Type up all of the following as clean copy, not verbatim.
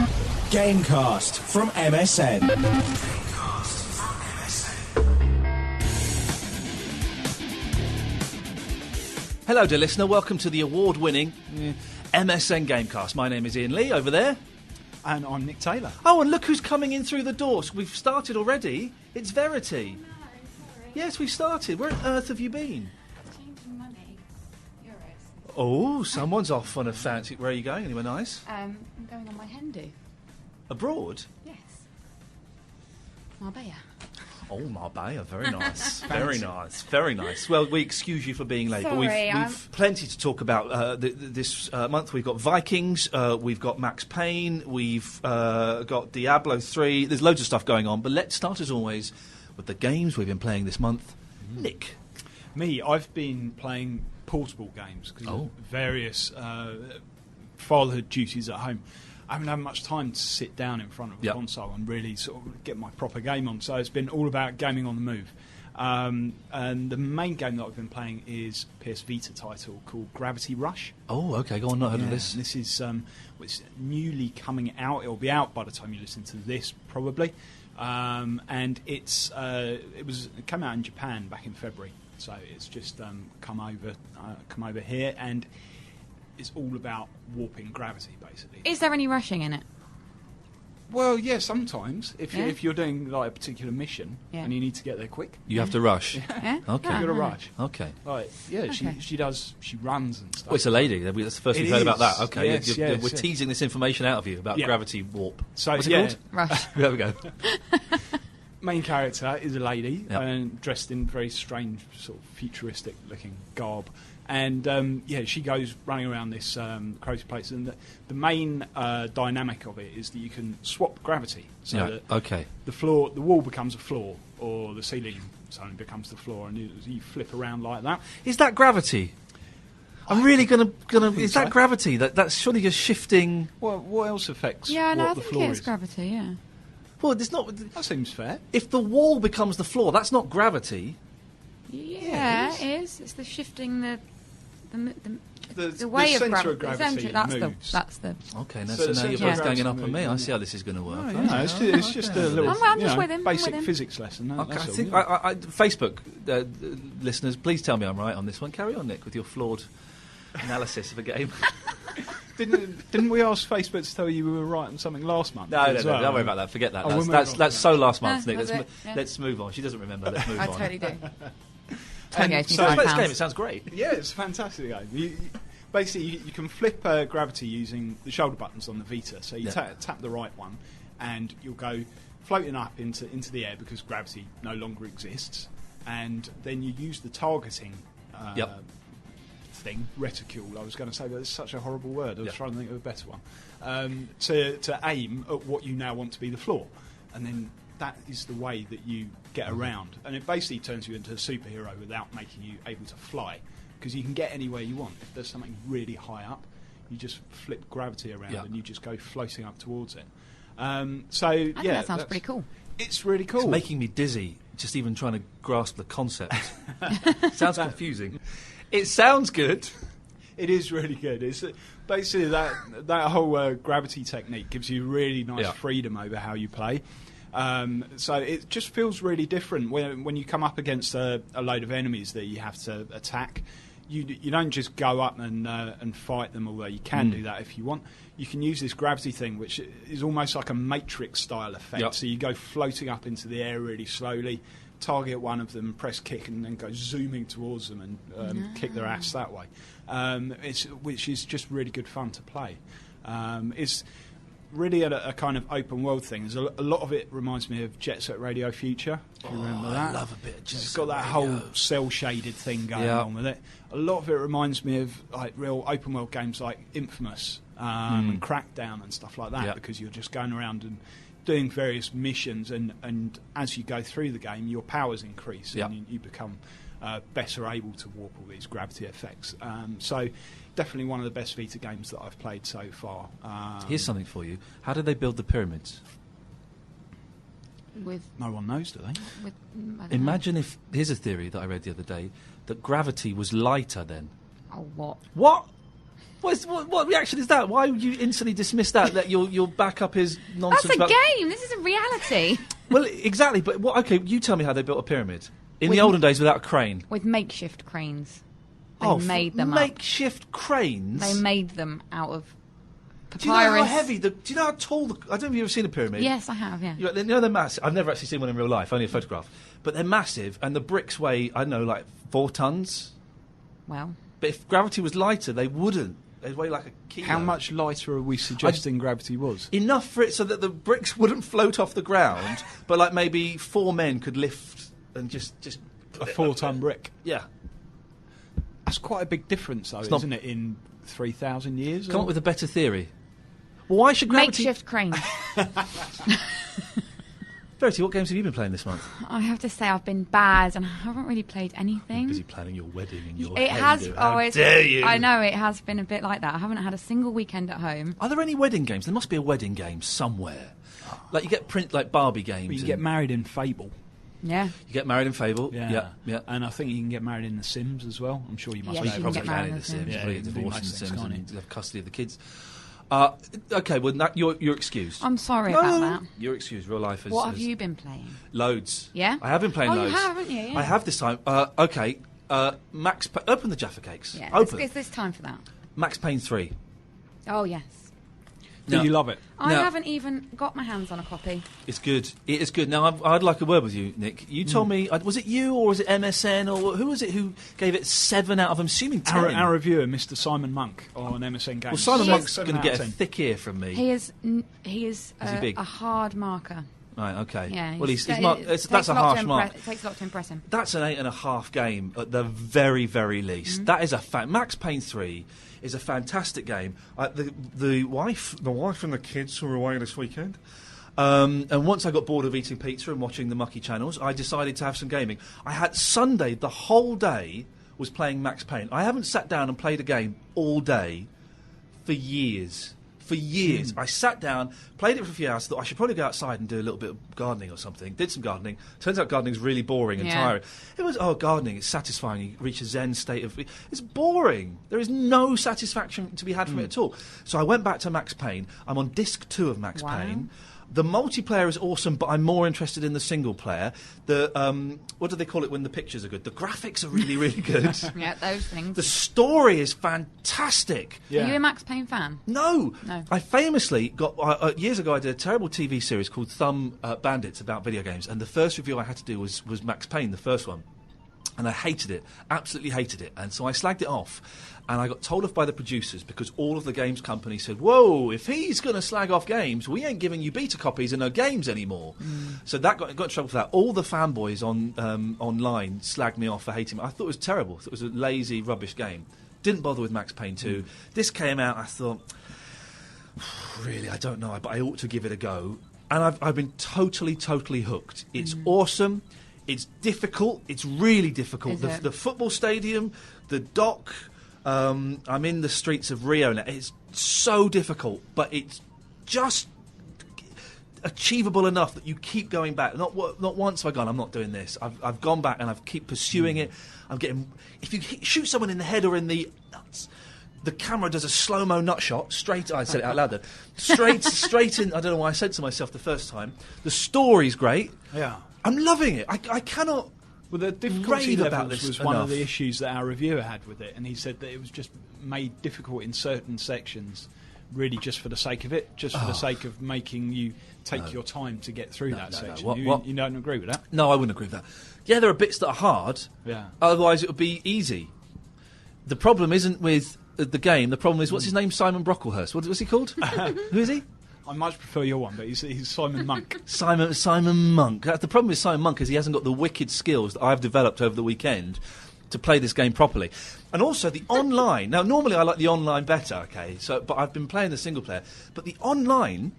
Gamecast from MSN. Hello, dear listener. Welcome to the award-winning MSN Gamecast. My name is Ian Lee, over there. And I'm Nick Taylor. Oh, and look who's coming in through the doors. We've started already. It's Verity. No, sorry. Yes, we started. Where on earth have you been? Changing money. Euros. Oh, someone's off on a fancy... Where are you going? Anywhere nice? I'm going on my hen do. Abroad? Yes. Marbella. Oh, Marbella. Very nice. Very nice. Very nice. Well, we excuse you for being late, but we've plenty to talk about this month. We've got Vikings, we've got Max Payne, we've got Diablo 3. There's loads of stuff going on, but let's start, as always, with the games we've been playing this month. Nick. Me, I've been playing portable games because Oh. of various fatherhood duties at home. I haven't had much time to sit down in front of a console and really sort of get my proper game on. So it's been all about gaming on the move. And the main game that I've been playing is a PS Vita title called Gravity Rush. Oh, okay, go on, not heard of this. This is it's newly coming out. It'll be out by the time you listen to this, probably. And it came out in Japan back in February. So it's just come over here, and it's all about warping gravity, basically. Is there any rushing in it? Well, yeah, sometimes. If you're doing like a particular mission and you need to get there quick, You have to rush. Yeah? Okay. you've got to rush. Okay. Like, yeah, Okay. she runs and stuff. Well, it's a lady. That's the first we've It heard about is. that. Okay, Yes, yes, we're yes. teasing this information out of you about Yeah. gravity warp. So, What's it yeah. called? Rush. There we go. Main character is a lady Yep. and dressed in very strange, sort of futuristic-looking garb. And she goes running around this crazy place. And the main dynamic of it is that you can swap gravity. So that Okay. the wall becomes a floor, or the ceiling suddenly becomes the floor, and you flip around like that. Is that gravity? I'm really gonna. Is that so. gravity? That's surely just shifting. Well, what else affects Yeah, no, what I the think floor it's is? gravity, yeah. Well, it's not. That seems fair. If the wall becomes the floor, that's not gravity. Yeah, it is. It's the shifting the way the of centre of gravity. gravity That's moves. the. Okay, So now you're the both centre of ganging up gravity on me. I moves. see how this is going to work. Oh, Okay. yeah, it's just a little I'm just with him, basic with him. physics lesson. Okay, That's I all, think yeah. Facebook listeners, please tell me I'm right on this one. Carry on, Nick, with your flawed analysis of a game. Didn't we ask Facebook to tell you we were right on something last month? No, as well? don't worry about that. Forget that. Oh, we'll That's move on. so last month, No, Nick. that's it, yeah. Let's move on. She doesn't remember. Let's move I on. totally do. And Tony gave me so- It's a game. It £5. sounds great. Yeah, it's a fantastic game. Basically, you can flip gravity using the shoulder buttons on the Vita. So you tap the right one, and you'll go floating up into the air because gravity no longer exists. And then you use the targeting thing, reticule, I was going to say, but it's such a horrible word. I was trying to think of a better one. To aim at what you now want to be the floor. And then that is the way that you get around. And it basically turns you into a superhero without making you able to fly. Because you can get anywhere you want. If there's something really high up, you just flip gravity around and you just go floating up towards it. I think that sounds pretty cool. It's really cool. It's making me dizzy, just even trying to grasp the concept. Sounds confusing. It sounds good. It is really good. It's basically that whole gravity technique gives you really nice freedom over how you play. So it just feels really different when you come up against a load of enemies that you have to attack. You don't just go up and fight them, although you can do that if you want. You can use this gravity thing, which is almost like a Matrix-style effect. Yep. So you go floating up into the air really slowly, target one of them, press kick, and then go zooming towards them and kick their ass that way. Which is just really good fun to play. It's really a kind of open world thing. There's a lot of it reminds me of Jet Set Radio Future. If you remember that? I love a bit of Jet It's Set got that Radio. whole cell shaded thing going on with it. A lot of it reminds me of like real open world games like Infamous and Crackdown and stuff like that, because you're just going around and doing various missions, and as you go through the game, your powers increase and you become better able to warp all these gravity effects. So definitely one of the best Vita games that I've played so far. Here's something for you. How did they build the pyramids? No one knows, do they? I don't Imagine if... Here's a theory that I read the other day, that gravity was lighter then. know. Oh, what? What? What reaction is that? Why would you instantly dismiss that? That you'll back up his nonsense? That's a game. This isn't reality. Well, exactly. But okay, you tell me how they built a pyramid in the olden days without a crane. With makeshift cranes. They made them makeshift cranes. They made them out of papyrus. Do you know how heavy? Do you know how tall? I don't know if you've ever seen a pyramid. Yes, I have. Yeah. You know they're massive. I've never actually seen one in real life, only a photograph. But they're massive, and the bricks weigh, I don't know, like 4 tons. Well. But if gravity was lighter, they wouldn't. They'd weigh like a kilo. How much lighter are we suggesting gravity was? Enough for it so that the bricks wouldn't float off the ground, but like maybe 4 men could lift and just a 4-ton brick. Yeah. That's quite a big difference, though, isn't it, in 3,000 years? Come up with a better theory. Well, why should gravity... Makeshift cranes. Verity, what games have you been playing this month? I have to say I've been bad and I haven't really played anything. You're busy planning your wedding in your It head. has. How dare you? I know, it has been a bit like that. I haven't had a single weekend at home. Are there any wedding games? There must be a wedding game somewhere. Like you get like Barbie games. Well, you get married in Fable. Yeah. You get married in Fable. Yeah. Yeah. And I think you can get married in The Sims as well. I'm sure you must know. Yes, you probably can get married in in The Sims. Yeah, Probably you get can do divorced in The most Sims things, and can't you? have custody of the kids. Okay, well, you're excused. I'm sorry about that. You're excused. Real life is... What have you been playing? Loads. Yeah? I have been playing loads. Oh, you have, haven't you? Yeah. I have this time. Okay. Max... Open the Jaffa Cakes. Yeah, Open. it's this time for that. Max Payne 3. Oh, yes. Do you love it? I haven't even got my hands on a copy. It's good. It is good. Now, I'd like a word with you, Nick. You told me... Was it you or was it MSN or who was it who gave it 7 out of, I'm assuming, 10? Our reviewer, Mr. Simon Monk, on MSN Games. Well, Simon Monk's going to get a 10. thick ear from me. He is he big? a hard marker. Right, okay. Yeah, well, that's a harsh mark. It takes a lot to impress him. That's an 8.5 game at the very, very least. That is a fact. Max Payne 3 is a fantastic game. The wife and the kids were away this weekend. And once I got bored of eating pizza and watching the mucky channels, I decided to have some gaming. I had Sunday, the whole day, was playing Max Payne. I haven't sat down and played a game all day for years. For years. I sat down, played it for a few hours, thought I should probably go outside and do a little bit of gardening or something. Did some gardening. Turns out gardening's really boring and tiring. It was, gardening, it's satisfying. You reach a zen state of... It's boring. There is no satisfaction to be had from it at all. So I went back to Max Payne. I'm on disc 2 of Max Payne. The multiplayer is awesome, but I'm more interested in the single player. The what do they call it when the pictures are good? The graphics are really, really good. Yeah, those things. The story is fantastic. Yeah. Are you a Max Payne fan? No. No. I famously got years ago. I did a terrible TV series called Thumb Bandits about video games, and the first review I had to do was Max Payne, the first one. And I hated it, absolutely hated it. And so I slagged it off. And I got told off by the producers because all of the games companies said, whoa, if he's going to slag off games, we ain't giving you beta copies and no games anymore. So that got in trouble for that. All the fanboys online slagged me off for hating it. I thought it was terrible. I thought it was a lazy, rubbish game. Didn't bother with Max Payne 2. This came out, I thought, really, I don't know, but I ought to give it a go. And I've been totally, totally hooked. It's awesome. It's difficult. It's really difficult. The football stadium, the dock. I'm in the streets of Rio now. It's so difficult, but it's just achievable enough that you keep going back. Not once have I gone, I'm not doing this. I've gone back and I've keep pursuing it. I'm getting... If you shoot someone in the head or in the nuts, the camera does a slow-mo nut shot straight... I said it out loud then. Straight in... I don't know why I said to myself the first time. The story's great. Yeah. I'm loving it. I cannot... Well, the difficulty about levels this was one of the issues that our reviewer had with it, and he said that it was just made difficult in certain sections, really just for the sake of it, just for the sake of making you take your time to get through that section. What? You don't agree with that? No, I wouldn't agree with that. Yeah, there are bits that are hard. Yeah. Otherwise, it would be easy. The problem isn't with the game. The problem is, what's his name? Simon Brocklehurst. What's he called? Who is he? I much prefer your one, but he's Simon Monk. Simon Monk. The problem with Simon Monk is he hasn't got the wicked skills that I've developed over the weekend to play this game properly. And also the online. Now, normally I like the online better, okay? But I've been playing the single player. But the online,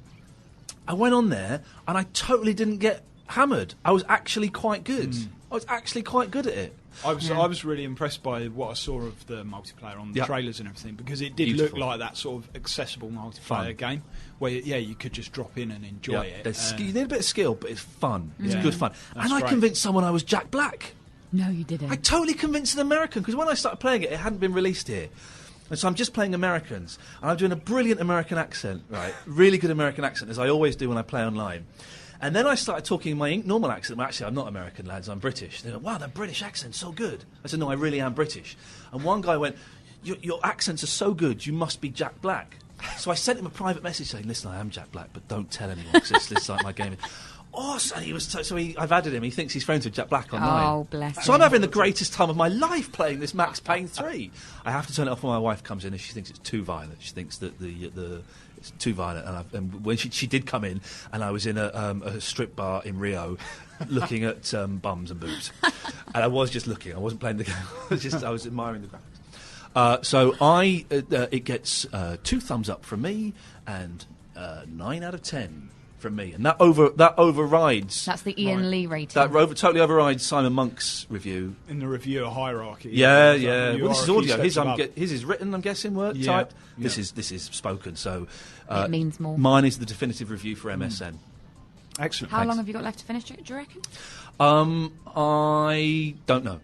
I went on there and I totally didn't get hammered. I was actually quite good. I was actually quite good at it. I was really impressed by what I saw of the multiplayer on the trailers and everything, because it did look like that sort of accessible multiplayer game where you could just drop in and enjoy it. You need a bit of skill, but it's fun. It's good fun. That's and I great. convinced someone I was Jack Black. No, you didn't. I totally convinced an American, because when I started playing it, it hadn't been released here. And so I'm just playing Americans, and I'm doing a brilliant American accent, right? Really good American accent, as I always do when I play online. And then I started talking in my normal accent. Well, actually, I'm not American, lads. I'm British. They're like, wow, that British accent's so good. I said, no, I really am British. And one guy went, your accents are so good, you must be Jack Black. So I sent him a private message saying, listen, I am Jack Black, but don't tell anyone, because it's like my game. Oh, so he was I've added him. He thinks he's friends with Jack Black online. Oh, bless him. So I'm having the greatest time of my life playing this Max Payne 3. I have to turn it off when my wife comes in, and she thinks it's too violent. She thinks that it's too violent. And when she did come in, and I was in a strip bar in Rio, looking at bums and boobs, and I was just looking. I wasn't playing the game. I was admiring the graphics. So it gets 2 thumbs up from me and 9 out of 10. From me, and that overrides. That's the Iain Lee rating. That totally overrides Simon Monk's review. In the reviewer hierarchy. Yeah. Well, this is audio. His is written, I'm guessing, typed. Yeah. This is spoken. So it means more. Mine is the definitive review for MSN. Excellent. How long have you got left to finish it, do you reckon? I don't know.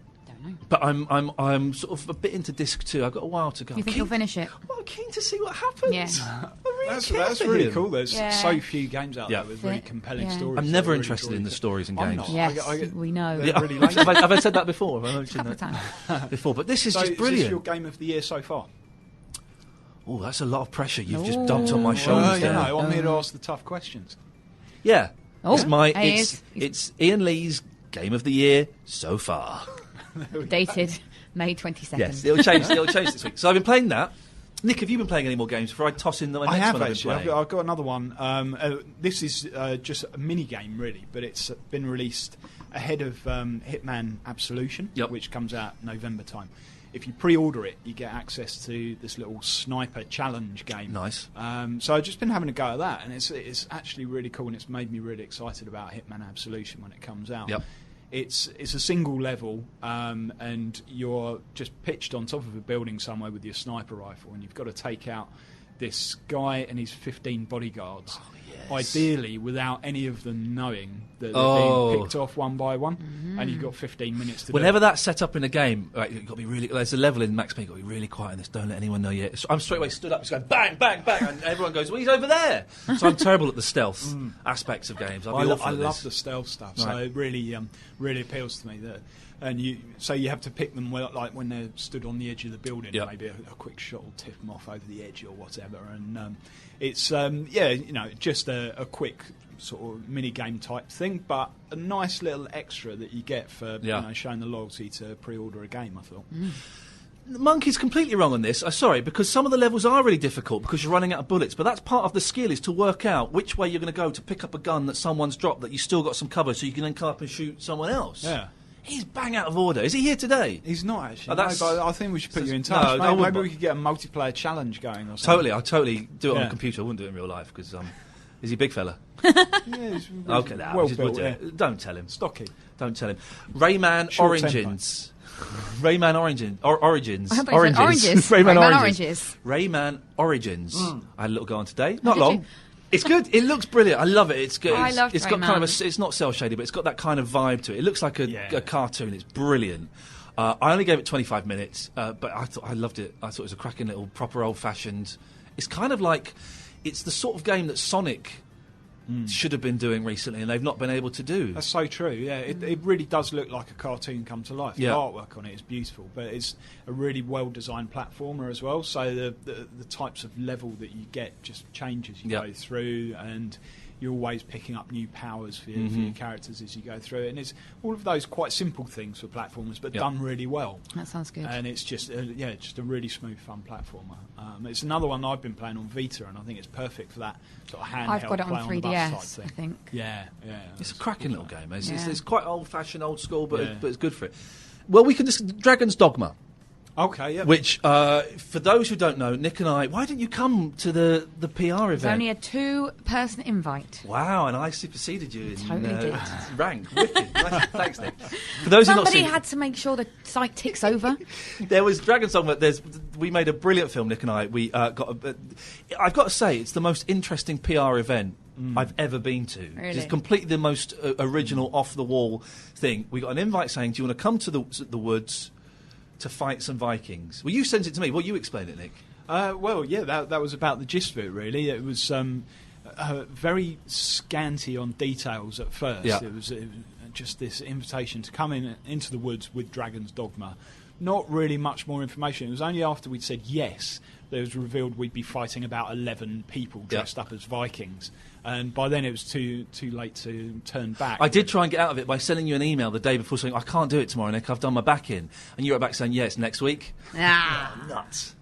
But I'm sort of a bit into disc 2. I've got a while to go. You think you'll finish it? Well, I'm keen to see what happens. Yeah. That's really cool. There's so few games out there with really compelling stories. I'm never interested in the stories in games. Yes, we know. Really have I said that before? Have I mentioned a couple of times. Before, but this is just brilliant. Is this your game of the year so far? Oh, that's a lot of pressure you've just dumped on my shoulders there. No, I'm here to ask the tough questions. Yeah. Oh, it's Iain Lee's game of the year so far. Dated May 22nd. Yes, it'll change this week. So I've been playing that. Nick, have you been playing any more games before I toss in the next one? I have, actually. I've got another one. This is just a mini game, really, but it's been released ahead of Hitman Absolution, which comes out November time. If you pre-order it, you get access to this little sniper challenge game. Nice. So I've just been having a go at that, and it's actually really cool, and it's made me really excited about Hitman Absolution when it comes out. Yep. It's a single level, and you're just pitched on top of a building somewhere with your sniper rifle, and you've got to take out this guy and his 15 bodyguards. Oh, yes. Ideally, without any of them knowing that they're being picked off one by one, and you've got 15 minutes to Whenever do it. that's set up in a game, right, you've got to be really. There's a level in Max Payne. You've got to be really quiet on this. Don't let anyone know yet. So I'm straight away stood up, just going bang, bang, bang, and everyone goes, "Well, he's over there." So I'm terrible at the stealth aspects of games. I love the stealth stuff, so it really appeals to me. And you have to pick them like when they're stood on the edge of the building. Maybe a quick shot will tip them off over the edge or whatever. And it's just a quick sort of mini game type thing, but a nice little extra that you get for showing the loyalty to pre-order a game. I thought. Monkey's completely wrong on this. Sorry, because some of the levels are really difficult because you're running out of bullets, but that's part of the skill, is to work out which way you're going to go to pick up a gun that someone's dropped that you still got some cover, so you can then come up and shoot someone else. Yeah. He's bang out of order. Is he here today? He's not, actually. But I think we should put you in touch. Maybe we could get a multiplayer challenge going or something. Totally. I'll totally do it on the computer. I wouldn't do it in real life because is he a big fella? He's okay, well built, Don't tell him. Stocky. Don't tell him. Rayman Origins. Rayman Origins. Oranges. Rayman Origins. I had a little go on today. Not long. It's good. It looks brilliant. I love it. It's good. It's got kind of it's not cel shaded, but it's got that kind of vibe to it. It looks like a cartoon. It's brilliant. I only gave it 25 minutes, but I loved it. I thought it was a cracking little proper old fashioned. It's kind of like it's the sort of game that Sonic should have been doing recently, and they've not been able to do. That's so true. Yeah, it really does look like a cartoon come to life. The artwork on it is beautiful, but it's a really well designed platformer as well. So the types of level that you get just changes. You go through, and you're always picking up new powers for your characters as you go through it. And it's all of those quite simple things for platformers, but done really well. That sounds good. And it's just just a really smooth, fun platformer. It's another one I've been playing on Vita, and I think it's perfect for that sort of handheld. I've got it on 3DS, type thing. I think. Yeah. It's a cracking little game. It's quite old-fashioned, old school, but it's good for it. Well, we can just Dragon's Dogma. Okay, yeah. Which, for those who don't know, Nick and I, why didn't you come to the PR event? It's only a 2-person invite. Wow, and I superseded you in did. rank. Wicked. Nice. Thanks, Nick. For those Somebody had to make sure the site ticks over. There was Dragon's Dogma. We made a brilliant film, Nick and I. We I've got to say, it's the most interesting PR event I've ever been to. Really? It's completely the most original, off-the-wall thing. We got an invite saying, do you want to come to the woods to fight some Vikings. Well, you sent it to me. Well, you explain it, Nick. Well, yeah, that was about the gist of it, really. It was very scanty on details at first. Yeah. It was just this invitation to come into the woods with Dragon's Dogma. Not really much more information. It was only after we'd said yes that it was revealed we'd be fighting about 11 people dressed up as Vikings. And by then it was too late to turn back. I did try and get out of it by sending you an email the day before saying, I can't do it tomorrow, Nick, I've done my back in. And you wrote back saying, yeah, it's next week. Nuts.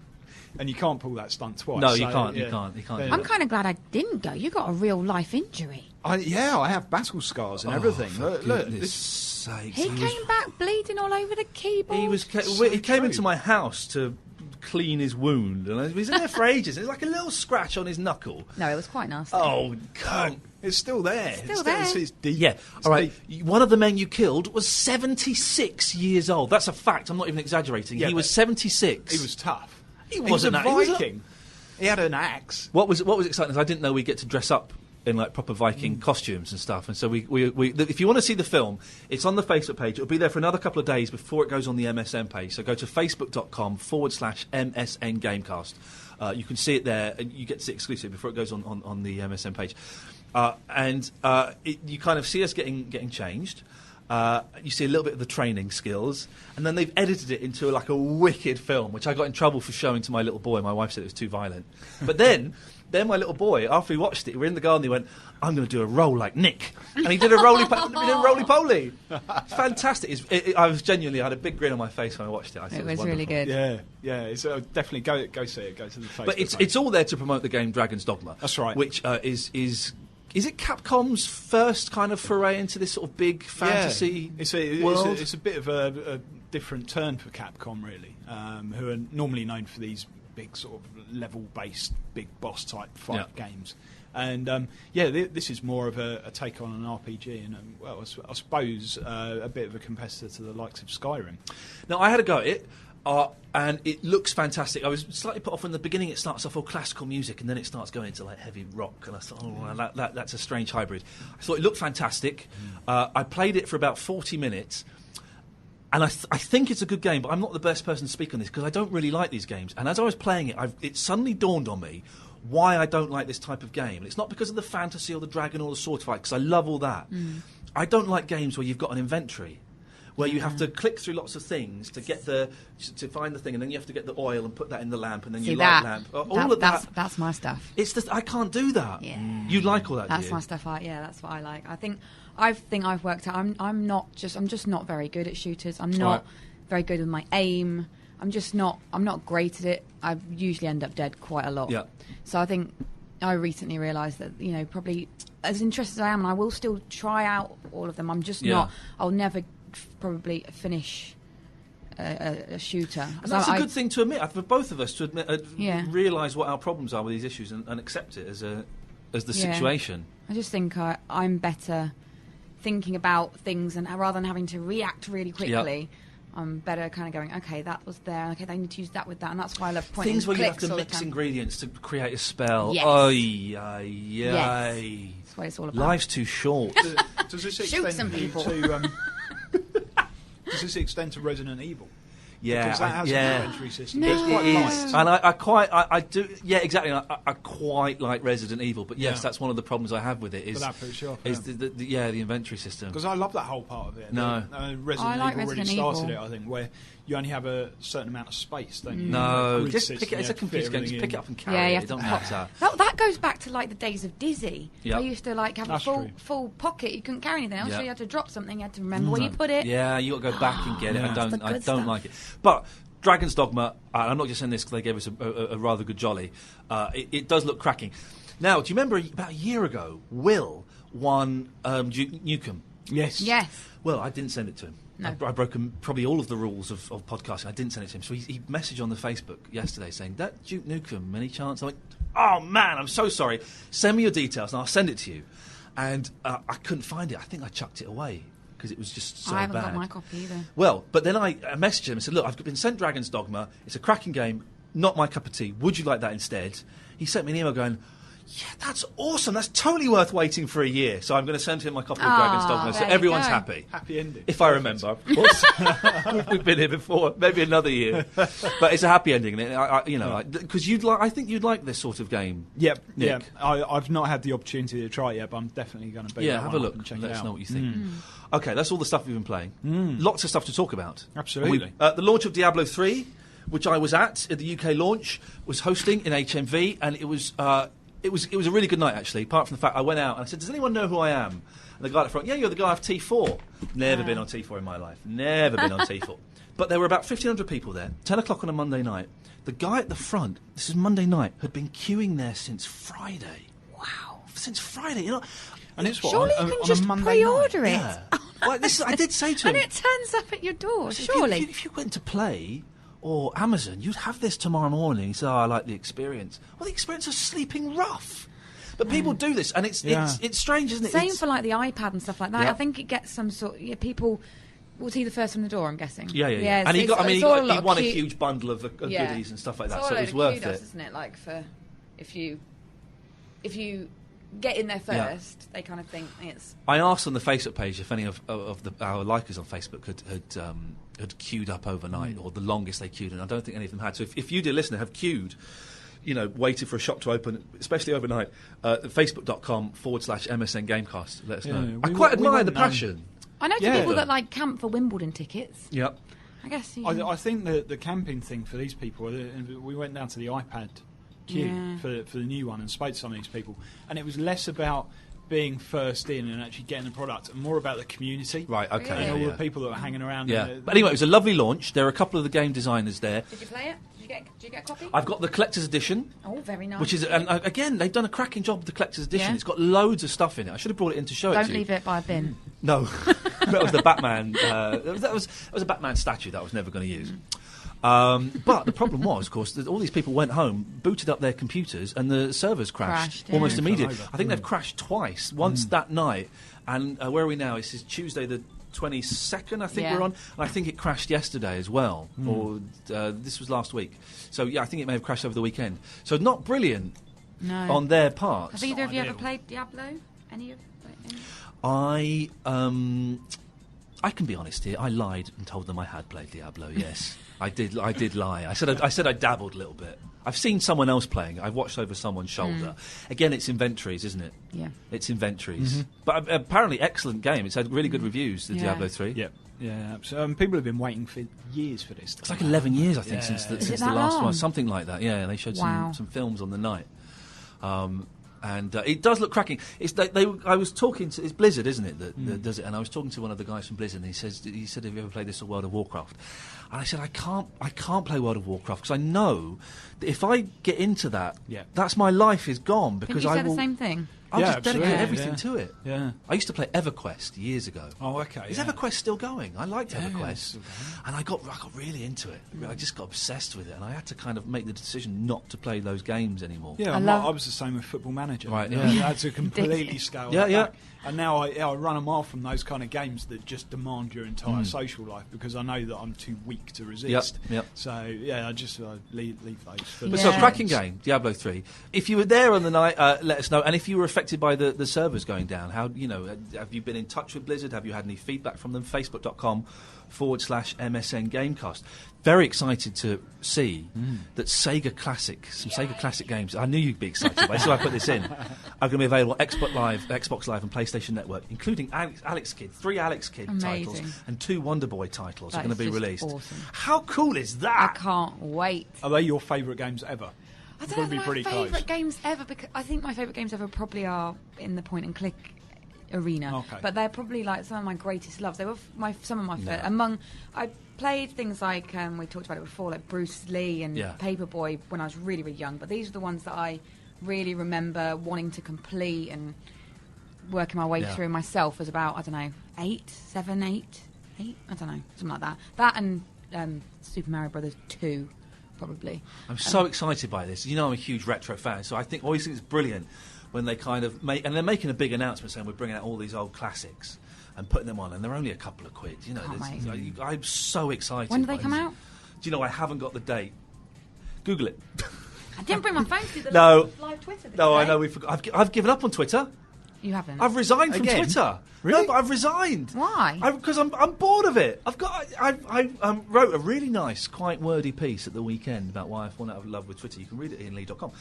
And you can't pull that stunt twice. No, you can't. You can't do I'm kind of glad I didn't go. You got a real life injury. I have battle scars and everything. Look, He came back bleeding all over the keyboard. He came into my house to clean his wound, and he was in there for ages. It was like a little scratch on his knuckle. No, it was quite nasty. Oh, come! It's still there. Still there. It's deep. Yeah. All right. One of the men you killed was 76 years old. That's a fact. I'm not even exaggerating. Yeah, he was 76. He was tough. He wasn't a Viking. He had an axe. What was exciting is I didn't know we get to dress up in like proper Viking costumes and stuff. And so we if you want to see the film, it's on the Facebook page. It'll be there for another couple of days before it goes on the MSN page. So go to facebook.com/MSN Gamecast. You can see it there, and you get to see it exclusive before it goes on the MSN page. You kind of see us getting changed. You see a little bit of the training skills, and then they've edited it into like a wicked film, which I got in trouble for showing to my little boy. My wife said it was too violent. But then my little boy, after he watched it, we were in the garden, he went, I'm going to do a roll like Nick. And he did a roly-poly. Fantastic. I had a big grin on my face when I watched it. I thought It was wonderful. really good. Yeah. It's, definitely go see it. Go to the Facebook But page. it's all there to promote the game Dragon's Dogma. That's right. Which is it Capcom's first kind of foray into this sort of big fantasy world? It's a bit of a different turn for Capcom, really, who are normally known for these big sort of level-based, big boss-type fight games. And, this is more of a take on an RPG and, I suppose, a bit of a competitor to the likes of Skyrim. Now, I had a go at it. And it looks fantastic. I was slightly put off in the beginning. It starts off all classical music, and then it starts going into like heavy rock. And I thought, well, that's a strange hybrid. I thought it looked fantastic. I played it for about 40 minutes, and I think it's a good game. But I'm not the best person to speak on this because I don't really like these games. And as I was playing it, it suddenly dawned on me why I don't like this type of game. And it's not because of the fantasy or the dragon or the sword fight, because I love all that. I don't like games where you've got an inventory, where you have to click through lots of things to get to find the thing, and then you have to get the oil and put that in the lamp, and then you light the lamp. All of that. That's my stuff. I can't do that. Yeah. You like all that? That's do you? my stuff. That's what I like. I think I've worked out. I'm just not very good at shooters. I'm not very good with my aim. I'm not great at it. I usually end up dead quite a lot. Yeah. So I think I recently realised that probably as interested as I am, and I will still try out all of them. I'm just not. I'll never probably finish a shooter. And that's a good thing to admit, for both of us to admit, realise what our problems are with these issues and accept it as the situation. I just think I'm better thinking about things, and rather than having to react really quickly, I'm better kind of going, okay, that was there, okay, they need to use that with that, and that's why I love pointing things where you have clicks to all the mix time. ingredients to create a spell. Yes. Yes. That's what it's all about. Life's too short. Does this Shoot extend some people. Does this extend to Resident Evil? Yeah, Because that has an inventory system. No. It's quite It light. is. And I do, yeah, exactly. I quite like Resident Evil, but yes, that's one of the problems I have with it. Is But that puts you off, is the inventory system. Because I love that whole part of it. No. Resident I like Evil really Resident started Evil. it, I think, where you only have a certain amount of space, don't you? No, Grid just system, pick it. It's you a have to computer fit game. Just everything pick it in. up and carry Yeah, you it. have It don't to matter. That goes back to like the days of Dizzy. Yep. I used to like have That's a true. full pocket. You couldn't carry anything else, Yep. so you had to drop something. You had to remember where you put it. Yeah, you got to go back and get it. Yeah. I That's the don't good stuff. like it. But Dragon's Dogma, I'm not just saying this because they gave us a rather good jolly. It does look cracking. Now, do you remember about a year ago, Will won Duke Nukem? Yes. Yes. Well, I didn't send it to him. No. I broke probably all of the rules of podcasting. I didn't send it to him. So he messaged on the Facebook yesterday saying, that Duke Nukem, any chance? I went, oh, man, I'm so sorry. Send me your details and I'll send it to you. And I couldn't find it. I think I chucked it away because it was just so I haven't bad. got my copy either. Well, but then I messaged him and said, look, I've been sent Dragon's Dogma. It's a cracking game, not my cup of tea. Would you like that instead? He sent me an email going, Yeah, that's awesome. That's totally worth waiting for a year. So I'm going to send him my copy of Dragon's Dogma, so everyone's happy. Happy ending. If I remember, of course. We've been here before. Maybe another year, but it's a happy ending. Because I think you'd like this sort of game. Yep. Nick. Yeah. I've not had the opportunity to try it yet, but I'm definitely going to be. Yeah, have a look and check and let it us out. know what you think. Okay, that's all the stuff we've been playing. Lots of stuff to talk about. Absolutely. The launch of Diablo 3, which I was at the UK launch, was hosting in HMV, and it was a really good night, actually, apart from the fact I went out and I said, does anyone know who I am? And the guy at the front, yeah, you're the guy of T4. Never been on T4 in my life. Never been on T4. But there were about 1,500 people there, 10 o'clock on a Monday night. The guy at the front, this is Monday night, had been queuing there since Friday. Wow. Since Friday, you know. And it's what, surely on, you can on just a Monday pre-order it. Yeah. Well, I did say to him. And it turns up at your door, So surely. if you went to Play or Amazon, you'd have this tomorrow morning. He said, I like the experience. Well, the experience of sleeping rough. But people do this, and it's strange, isn't it? Same for like the iPad and stuff like that. Yeah. I think it gets some sort. People will see the first from the door. I'm guessing. Yeah. And he won a huge bundle of goodies and stuff like that, so it was worth it, isn't it? Like for if you get in there first, they kind of think it's. I asked on the Facebook page if any of our likers on Facebook had queued up overnight, or the longest they queued, and I don't think any of them had. So if you, dear listener, have queued, waited for a shop to open, especially overnight, facebook.com/MSN Gamecast. Let us know. I quite admire the passion. I know people that like camp for Wimbledon tickets. Yep. I guess. I think the camping thing for these people, we went down to the iPad queue for the new one and spoke to some of these people, and it was less about being first in and actually getting the product, and more about the community. Right, okay. And all the people that were hanging around. Yeah. But anyway, it was a lovely launch. There are a couple of the game designers there. Did you play it? Did you get a copy? I've got the collector's edition. Oh, very nice. Which is, and again, they've done a cracking job with the collector's edition. Yeah. It's got loads of stuff in it. I should have brought it in to show it to you. Don't leave it by a bin. No. That was the Batman. That was a Batman statue that I was never going to use. But the problem was, of course, that all these people went home, booted up their computers, and the servers crashed almost immediately. I think they've crashed twice. Once that night, and where are we now? This is Tuesday the 22nd, I think we're on. And I think it crashed yesterday as well, or this was last week. So yeah, I think it may have crashed over the weekend. So not brilliant on their part. Have either of you ever played Diablo? Any? I can be honest here. I lied and told them I had played Diablo. Yes, I did lie. I said I dabbled a little bit. I've seen someone else playing. I've watched over someone's shoulder. Again, it's inventories, isn't it? Yeah, it's inventories. But apparently, excellent game. It's had really good reviews. The Diablo 3. Yeah. Yeah, absolutely. People have been waiting for years for this. It's like 11 years, I think, since the last one. Something like that. Yeah, they showed some films on the night. And it does look cracking. It's I was talking to, it's Blizzard, isn't it, that does it? And I was talking to one of the guys from Blizzard, and he said, have you ever played this or World of Warcraft? And I said, I can't play World of Warcraft because I know that if I get into that, that's my life is gone because I will. The same thing. I'll just dedicate everything to it. Yeah. I used to play EverQuest years ago. Oh, okay. Is EverQuest still going? I liked EverQuest. And I got really into it. I just got obsessed with it. And I had to kind of make the decision not to play those games anymore. Yeah, I was the same with Football Manager. Right, I had to completely scale that back. And now I run a mile from those kind of games that just demand your entire social life because I know that I'm too weak to resist. Yep. So, yeah, I just leave those. But so, cracking game, Diablo 3. If you were there on the night, let us know. And if you were affected by the servers going down, have you been in touch with Blizzard? Have you had any feedback from them? Facebook.com/MSN Gamecast. Very excited to see that Sega Classic games, I knew you'd be excited by this, so I put this in, are going to be available on Xbox Live and PlayStation Network, including Alex Kidd, 3 Alex Kidd titles and 2 Wonder Boy titles are going to be released. Awesome. How cool is that? I can't wait. Are they your favourite games ever? I don't know my favourite games ever, because I think my favourite games ever probably are in the point and click arena, but they're probably like some of my greatest loves. They were some of my favorite. I played things like we talked about it before, like Bruce Lee and Paperboy when I was really, really young. But these are the ones that I really remember wanting to complete and working my way through myself. As about 7, 8, I don't know, something like that. That and Super Mario Brothers 2. Probably. I'm so excited by this. You know, I'm a huge retro fan, so I always think it's brilliant when they kind of make, and they're making a big announcement saying we're bringing out all these old classics and putting them on, and they're only a couple of quid. You know, I'm so excited. When do they come out? Do you know, I haven't got the date. Google it. I didn't bring my phone to do the live Twitter thing. No, I know. I've given up on Twitter. You haven't? I've resigned from Twitter. Really? No, but I've resigned. Why? Because I'm bored of it. I wrote a really nice, quite wordy piece at the weekend about why I've fallen out of love with Twitter. You can read it at iainlee.com.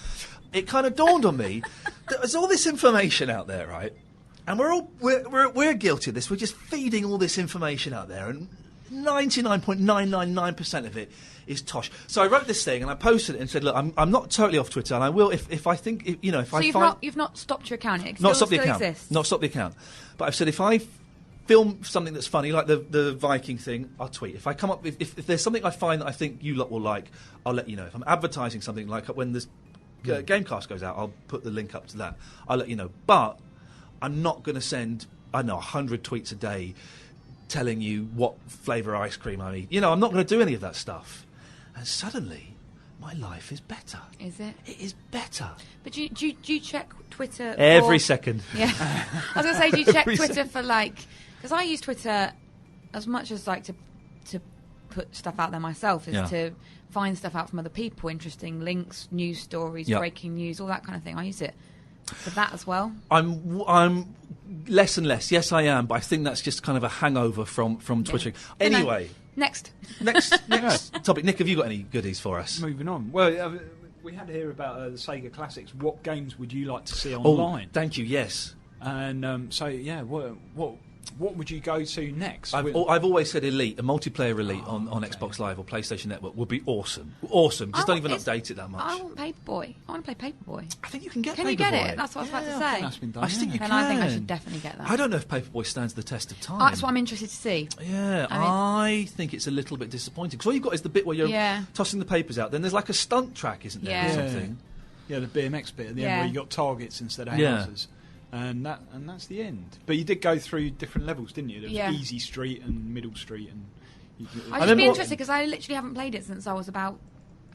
It kind of dawned on me that there's all this information out there, right? And we're guilty of this. We're just feeding all this information out there, and 99.999% of it is tosh. So I wrote this thing and I posted it and said, look, I'm not totally off Twitter, and I will if I think if I find you've not stopped your account. It not still stop the account. Exists. Not stop the account. But I've said if I film something that's funny, like the Viking thing, I'll tweet. If I come up if there's something I find that I think you lot will like, I'll let you know. If I'm advertising something, like when this Gamecast goes out, I'll put the link up to that. I'll let you know. But I'm not going to send 100 tweets a day telling you what flavour ice cream I eat. I'm not going to do any of that stuff. And suddenly, my life is better. Is it? It is better. But do you check Twitter every second? Yeah. I was going to say, do you check Twitter for because I use Twitter as much as to put stuff out there myself, is to find stuff out from other people, interesting links, news stories, breaking news, all that kind of thing. I use it for that as well. I'm less and less. Yes, I am, but I think that's just kind of a hangover from Twittering. Anyway. Next topic. Nick, have you got any goodies for us? Moving on. Well, we had to hear about the Sega Classics. What games would you like to see online? Oh, thank you. Yes. And what would you go to next? I've always said Elite, a multiplayer Elite on Xbox Live or PlayStation Network would be awesome. Awesome. Just don't even update it that much. I want Paperboy. I want to play Paperboy. I think you can get Paperboy. Can you get it? That's what I was about to say. I think that's been done, I think you can. I think I should definitely get that. I don't know if Paperboy stands the test of time. That's what I'm interested to see. Yeah, I think it's a little bit disappointing. Because all you've got is the bit where you're tossing the papers out. Then there's like a stunt track, isn't there? Yeah. Or something. Yeah, the BMX bit at the end where you got targets instead of houses. And that's the end. But you did go through different levels, didn't you? There was Easy Street and Middle Street. And I'd just be interested because I literally haven't played it since I was about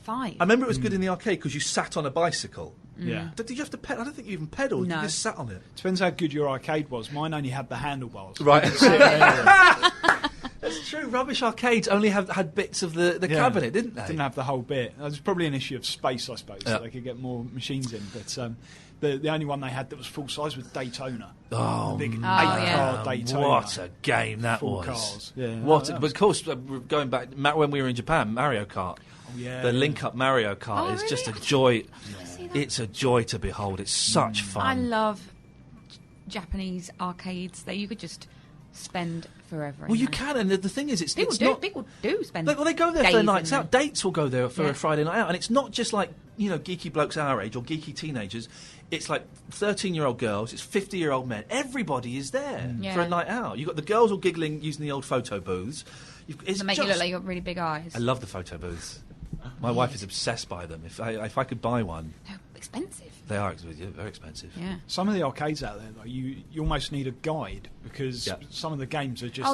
5. I remember it was good in the arcade because you sat on a bicycle. Yeah. Did you have to pedal? I don't think you even pedalled. No. You just sat on it. Depends how good your arcade was. Mine only had the handlebars. Right. That's true. Rubbish arcades only had bits of the cabinet, didn't they? Didn't have the whole bit. It was probably an issue of space, I suppose, so they could get more machines in. But the only one they had that was full size was Daytona. Oh, the big 8-car Daytona. What a game that full was. Cars. Yeah. But of course, going back, when we were in Japan, Mario Kart. Oh, yeah. The link-up Mario Kart is just a joy. It's a joy to behold. It's such fun. I love Japanese arcades that you could just spend forever. Well, you can, and the thing is, people do spend. Well, they go there for their nights out. Them. Dates will go there for a Friday night out, and it's not just like geeky blokes our age or geeky teenagers. It's like 13-year-old girls. It's 50-year-old men. Everybody is there for a night out. You've got the girls all giggling using the old photo booths. They make you look like you've got really big eyes. I love the photo booths. My wife is obsessed by them. If I could buy one, they're expensive. They are very expensive. Yeah. Some of the arcades out there, though, you almost need a guide because some of the games are just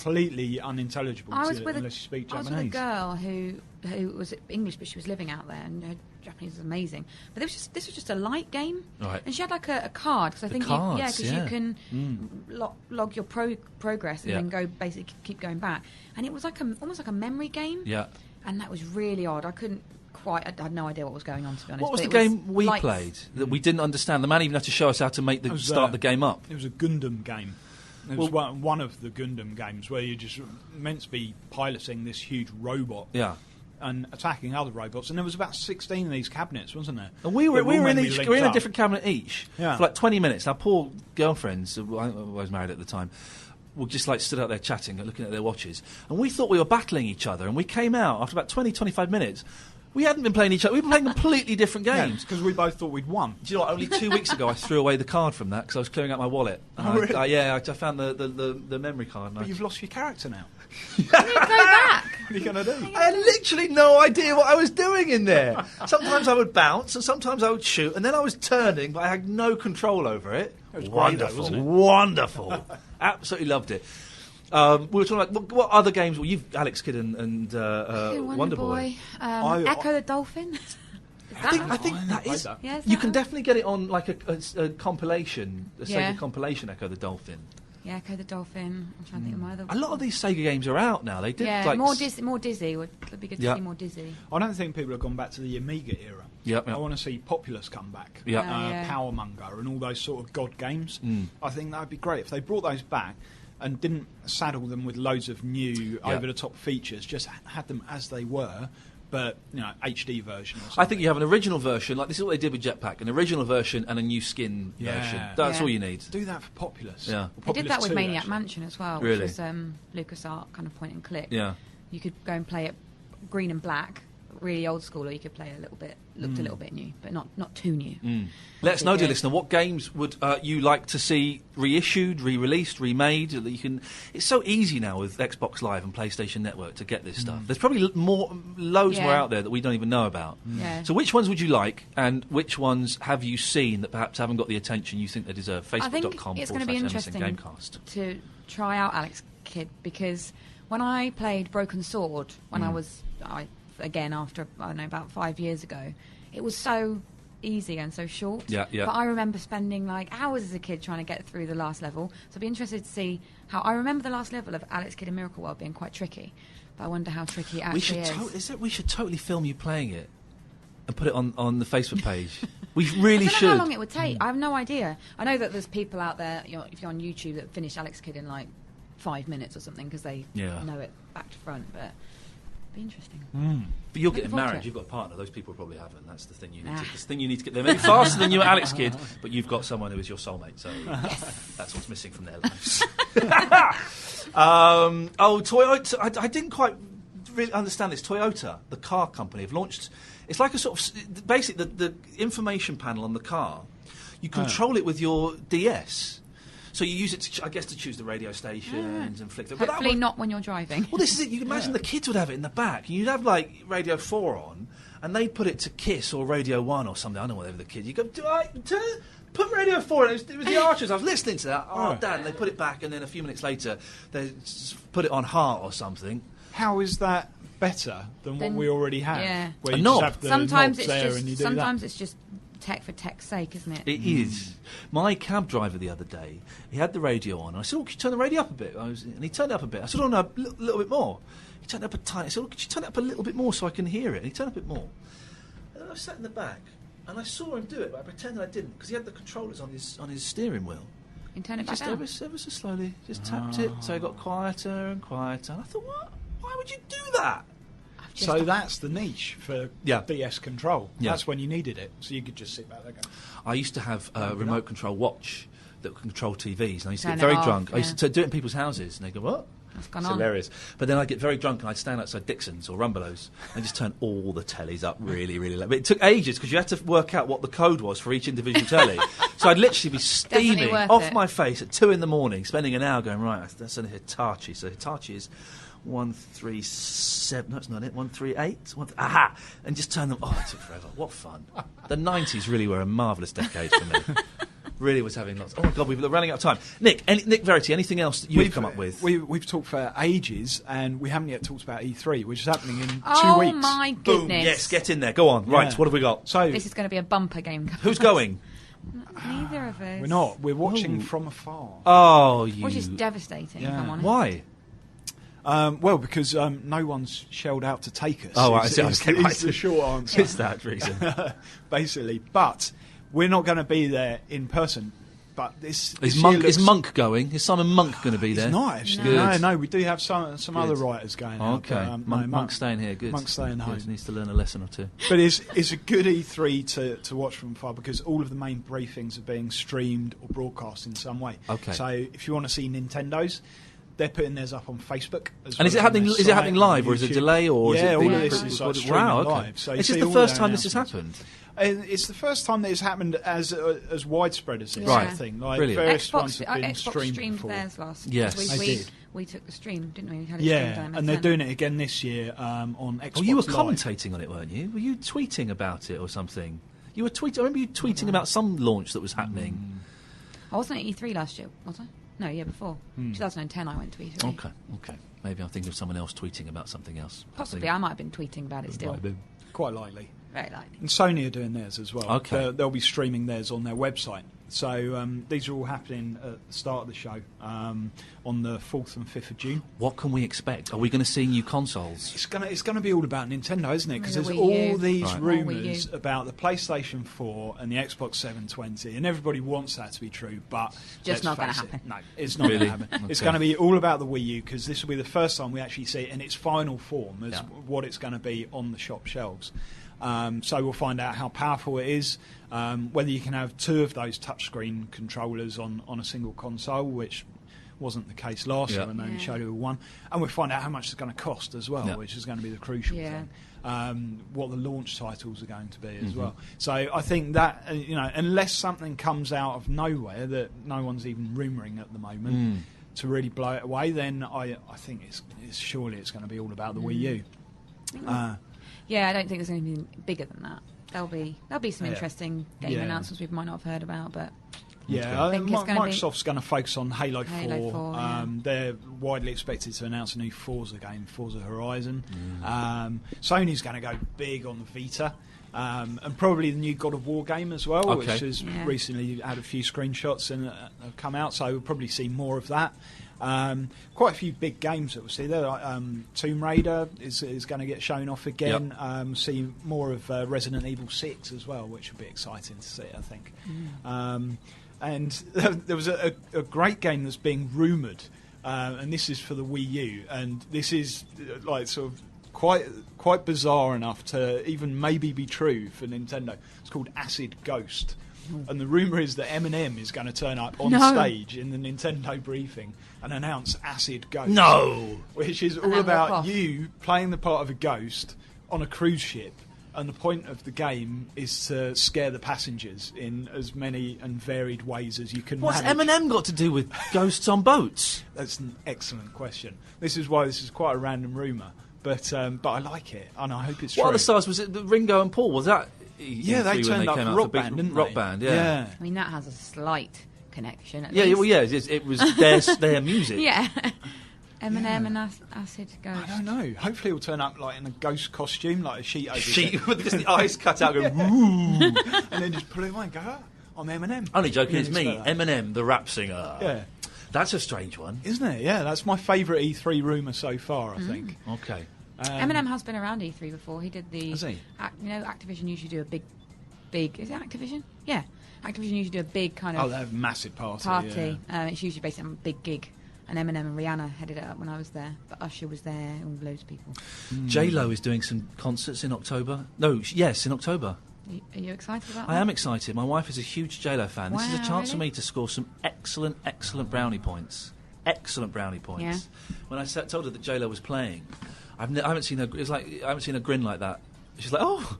completely unintelligible unless you speak Japanese. I was with a girl who was English, but she was living out there, and her Japanese was amazing. But this was just a light game, right? And she had like a card because I think you can log your progress and then go basically keep going back, and it was like almost like a memory game. Yeah. And that was really odd. I had no idea what was going on, to be honest. What was the game we played that we didn't understand? The man even had to show us how to start the game up. It was a Gundam game. It was one of the Gundam games where you're just meant to be piloting this huge robot. Yeah. And attacking other robots, and there was about 16 of these cabinets, wasn't there? And we were in a different cabinet each for like 20 minutes. Our poor girlfriends, I was married at the time, were just like stood out there chatting, looking at their watches, and we thought we were battling each other. And we came out after about 20-25 minutes. We hadn't been playing each other. We've been playing completely different games because we both thought we'd won. Do you know what? Only 2 weeks ago, I threw away the card from that because I was clearing out my wallet. Really? I found the memory card. But you've lost your character now. You go back. What are you going to do? I had literally no idea what I was doing in there. Sometimes I would bounce and sometimes I would shoot, and then I was turning, but I had no control over it. It was wonderful, great, wasn't it? Wonderful. Absolutely loved it. We were talking about what other games. Well, you've Alex Kidd and Wonder Boy. Echo the Dolphin. I think that is. Yeah, you can definitely get it on like a compilation, a Sega compilation. Echo the Dolphin. Yeah, Echo the Dolphin. I'm trying to think of my other. A lot of these Sega games are out now. They did more Dizzy. It'd be good to see more Dizzy. I don't think people have gone back to the Amiga era. Yep. I want to see Populous come back. Yep. Powermonger and all those sort of God games. I think that would be great if they brought those back and didn't saddle them with loads of new over-the-top features. Just had them as they were. But, HD version or something. I think you have an original version, like this is what they did with Jetpack, an original version and a new skin version. That's all you need. Do that for Populous. Yeah. They did that with 2, Maniac actually. Mansion as well, Really? which was LucasArts kind of point and click. Yeah. You could go and play it green and black, really old school, or you could play a little bit, looked a little bit new, but not too new. Let us know, dear listener, what games would you like to see reissued, re-released, remade? That you can. It's so easy now with Xbox Live and PlayStation Network to get this stuff. There's probably loads more out there that we don't even know about. Yeah. So which ones would you like, and which ones have you seen that perhaps haven't got the attention you think they deserve? I think Facebook.com it's going to be interesting Gamecast. to try out Alex Kidd, because when I played Broken Sword, when again after I don't know about 5 years ago, it was so easy and so short. Yeah. But I remember spending like hours as a kid trying to get through the last level. So I'd be interested to see how. I remember the last level of Alex Kidd in Miracle World being quite tricky, but I wonder how tricky it actually is. We should totally film you playing it and put it on the Facebook page. We really I should. don't know how long it would take. I have no idea. I know that there's people out there, if you're on YouTube, that finish Alex Kidd in like 5 minutes or something because they know it back to front, but it'd be interesting. But you're getting married, you've got a partner. Those people probably haven't. That's the thing you need to. This thing you need to get. They're maybe faster than you at Alex Kidd, but you've got someone who is your soulmate. So that's what's missing from their lives. Toyota. I didn't quite really understand this. Toyota, the car company, have launched. It's like a sort of basically the information panel on the car. You control it with your DS. So you use it, to choose the radio stations and flick them. Hopefully not when you're driving. Well, this is it. You can imagine the kids would have it in the back. You'd have, like, Radio 4 on, and they'd put it to Kiss or Radio 1 or something. I don't know, whatever the kids. You go, put Radio 4 on. It was the Archers. I was listening to that. Oh, Dad. And they put it back, and then a few minutes later, they put it on Heart or something. How is that better than what we already have? Yeah. Where A you knob. just have the Sometimes knobs it's there just. and you do Sometimes that. it's just tech for tech's sake, isn't it? It is. My cab driver the other day, he had the radio on, and I said, could you turn the radio up a bit? And he turned it up a bit. I said, no, a little bit more. He turned it up a tiny. I said, could you turn it up a little bit more so I can hear it? And he turned it up a bit more. And then I sat in the back, and I saw him do it, but I pretended I didn't, because he had the controllers on his steering wheel. You turn it back Just down. ever so slowly, just tapped it, so it got quieter and quieter. And I thought, what? Why would you do that? So that's the niche for Yeah. DS control. Yeah. That's when you needed it. So you could just sit back there and go, I used to have a remote control watch that could control TVs, and I used to Turn get very it off, drunk. I used yeah. to do it in people's houses, and they go, what? What's gone It's on? hilarious. But then I'd get very drunk, and I'd stand outside Dixon's or Rumbelows and just turn all the tellies up really, really low. But it took ages, because you had to work out what the code was for each individual telly. So I'd literally be steaming worth off it. my face at 2 a.m, spending an hour going, right, that's a Hitachi. So Hitachi is 137. No, that's not it. 138. Aha! And just turn them. Oh, it took forever. What fun! The 90s really were a marvellous decade for me. Really was having lots. Oh my God, we're running out of time. Nick Verity, anything else that you've come up with? We've talked for ages, and we haven't yet talked about E3, which is happening in 2 Oh weeks. my goodness! Boom! Yes, get in there. Go on. Right, Yeah. what have we got? So This is going to be a bumper game. Who's going? Neither of us. we're not. We're watching Oh. from afar. Oh, you. Which is devastating, if Yeah. I'm honest. Why? Well, because no one's shelled out to take us. Oh, right, is the short answer. It's that reason. Basically. But we're not going to be there in person. But this Is year Monk, looks- is Monk going? Is Simon Monk going to be there? He's not actually. Good. No, we do have some other writers going. out, Okay. but, no, Monk's staying here. Good. Monk's staying Good. home. Needs to learn a lesson or two. But it's a good E3 to watch from afar, because all of the main briefings are being streamed or broadcast in some way. Okay. So if you want to see Nintendo's, they're putting theirs up on Facebook. As And well is it as on happening? their Is it site happening and live, or is it a YouTube. delay, or is Yeah, it all being of this recorded? is like streaming Wow, okay. live. So you Is this see the all first the time this has announcements. happened? And it's the first time that it's happened as widespread as this Right. sort of thing. Like Brilliant. various ones have been Xbox streamed streamed before. theirs last. Yes. They did. We took the stream, didn't we? We had it streamed Yeah, on and they're MSN. doing it again this year on Xbox Oh, you were Live. commentating on it, weren't you? Were you tweeting about it or something? You were tweeting. I remember you tweeting about some launch that was happening. I wasn't at E3 last year, was I? No, year before. 2010 I went to E3. Okay. Maybe I'm thinking of someone else tweeting about something else. Possibly, I might have been tweeting about it still. Quite likely. Very likely. And Sony are doing theirs as well. Okay. They'll be streaming theirs on their website. So these are all happening at the start of the show on the 4th and 5th of June. What can we expect? Are we going to see new consoles? It's gonna be all about Nintendo, isn't it? Because there's Wii U. all these Right. rumours about the PlayStation 4 and the Xbox 720, and everybody wants that to be true, but Just not going gonna to happen. No, it's not Really? going to happen. Okay. It's going to be all about the Wii U, because this will be the first time we actually see it in its final form as what it's going to be on the shop shelves. So we'll find out how powerful it is, whether you can have 2 of those touchscreen controllers on a single console, which wasn't the case last year when they only showed it with one. And we'll find out how much it's going to cost as well, which is going to be the crucial thing. What the launch titles are going to be as well. So I think that, unless something comes out of nowhere that no one's even rumouring at the moment to really blow it away, then I think it's surely it's going to be all about the Wii U. Yeah, I don't think there's anything bigger than that. There'll be some interesting game announcements we might not have heard about, but I think Microsoft's going to focus on Halo 4. 4, They're widely expected to announce a new Forza game, Forza Horizon. Sony's going to go big on the Vita. And probably the new God of War game as well, which has recently had a few screenshots and have come out, so we'll probably see more of that. Quite a few big games that we'll see there. Tomb Raider is going to get shown off again. See more of Resident Evil 6 as well, which will be exciting to see, I think. And there was a great game that's being rumoured, and this is for the Wii U, and this is like sort of quite bizarre enough to even maybe be true for Nintendo. It's called Acid Ghost. And the rumour is that Eminem is going to turn up on stage in the Nintendo briefing and announce Acid Ghost. No! Which is all about you playing the part of a ghost on a cruise ship, and the point of the game is to scare the passengers in as many and varied ways as you can What's manage. Eminem got to do with ghosts on boats? That's an excellent question. This is why this is quite a random rumour. But I like it, and I hope it's true. What other stars was it? Ringo and Paul, was that? Yeah, they turned up rock band, didn't they? Rock band, yeah. I mean, that has a slight connection. At Yeah, least. well, yeah, it was their music. Yeah. Eminem and Acid Ghost. I don't know. Hopefully he'll turn up like in a ghost costume, like a sheet over his head. With just the eyes cut out, going woo, and then just pull it away and go, I'm Eminem. Only joking, You it's me, expect that. Eminem, the rap singer. Yeah. That's a strange one. Isn't it? Yeah, that's my favourite E3 rumour so far, I think. Okay. Eminem has been around E3 before. He did the... Has he? Activision usually do a big... Is it Activision? Yeah. Activision usually do a big kind of... Oh, they have a massive party. Yeah. It's usually based on a big gig. And Eminem and Rihanna headed it up when I was there. But Usher was there and loads of people. J-Lo is doing some concerts in October. No, yes, in October. Are you excited about that? I am excited. My wife is a huge J-Lo fan. This is a Wow, chance for really? me to score some excellent brownie points. Excellent brownie points. Yeah. When I told her that J-Lo was playing, I haven't seen her. It's like I haven't seen her grin like that. She's like, "Oh,